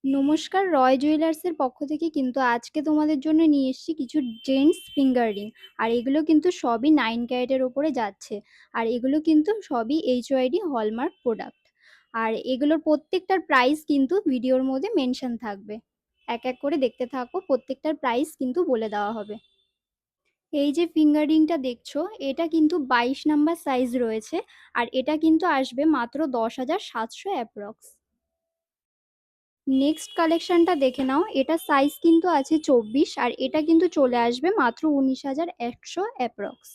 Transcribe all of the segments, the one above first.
নমস্কার, রয় জুয়েলার্সের পক্ষ থেকে কিন্তু আজকে তোমাদের জন্য নিয়ে এসেছি কিছু জেন্টস ফিঙ্গার রিং। আর এগুলো কিন্তু সবই 9 ক্যারেটের ওপরে যাচ্ছে। আর এগুলো কিন্তু সবই HYD হলমার্ক প্রোডাক্ট। আর এগুলোর প্রত্যেকটার প্রাইস কিন্তু ভিডিওর মধ্যে মেনশন থাকবে। এক এক করে দেখতে থাকো, প্রত্যেকটার প্রাইস কিন্তু বলে দেওয়া হবে। এই যে ফিঙ্গার রিংটা দেখছো, এটা কিন্তু 22 নাম্বার সাইজ রয়েছে। আর এটা কিন্তু আসবে মাত্র 10,700 অ্যাপ্রক্স। নেক্সট কালেকশনটা দেখে নাও, এটা সাইজ কিন্তু আছে 24, আর এটা কিন্তু চলে আসবে মাত্র 19,100 অ্যাপ্রক্স।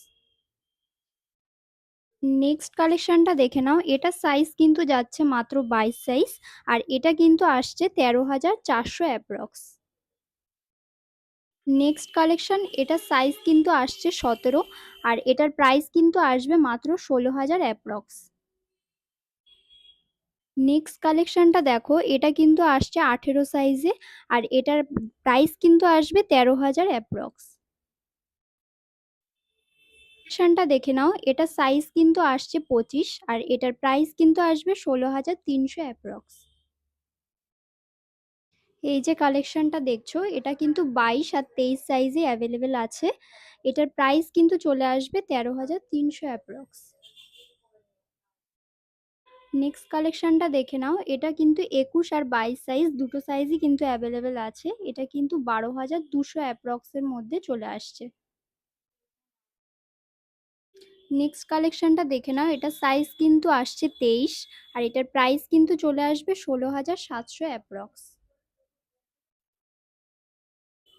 নেক্সট কালেকশনটা দেখে নাও, এটা সাইজ কিন্তু যাচ্ছে মাত্র 22 সাইজ। আর এটা কিন্তু আসছে 13,400 অ্যাপ্রক্স। নেক্সট কালেকশন, এটা সাইজ কিন্তু আসছে 17, আর এটার প্রাইস কিন্তু আসবে মাত্র 16,000 অ্যাপ্রক্স। নেক্সট কালেকশনটা দেখো, এটা কিন্তু আসছে 18 সাইজে। আর এটার প্রাইস কিন্তু আসবে 13,000 অ্যাপ্রক্স। কালেকশনটা দেখে নাও, এটা সাইজ কিন্তু আসছে 25, আর এটার প্রাইস কিন্তু আসবে 16,300 অ্যাপ্রক্স। এই যে কালেকশনটা দেখছো, এটা কিন্তু 22 আর 23 সাইজে অ্যাভেলেবেল আছে। এটার প্রাইস কিন্তু চলে আসবে 13,300 অ্যাপ্রক্স। নেক্সট কালেকশনটা দেখে নাও, এটা কিন্তু 21 আর 22 সাইজ দুটো সাইজই কিন্তু অ্যাভেলেবেল আছে। এটা কিন্তু 12,200 অ্যাপ্রক্সের মধ্যে চলে আসছে। নেক্সট কালেকশনটা দেখে নাও, এটা সাইজ কিন্তু আসছে 23, আর এটার প্রাইস কিন্তু চলে আসবে 16,700 অ্যাপ্রক্স।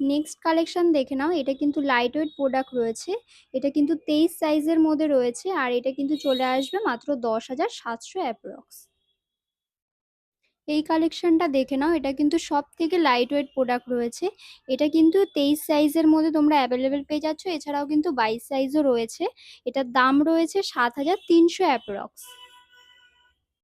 নেক্সট কালেকশন দেখে নাও, এটা কিন্তু লাইট ওয়েট প্রোডাক্ট রয়েছে। এটা কিন্তু 23 সাইজের মধ্যে রয়েছে, আর এটা কিন্তু চলে আসবে মাত্র 10,700 অ্যাপ্রক্স। এই কালেকশনটা দেখে নাও, এটা কিন্তু সব থেকে লাইট ওয়েট প্রোডাক্ট রয়েছে। এটা কিন্তু 23 সাইজের মধ্যে তোমরা অ্যাভেলেবেল পেয়ে যাচ্ছ। এছাড়াও কিন্তু 22 সাইজও রয়েছে। এটার দাম রয়েছে 7,300 অ্যাপ্রক্স।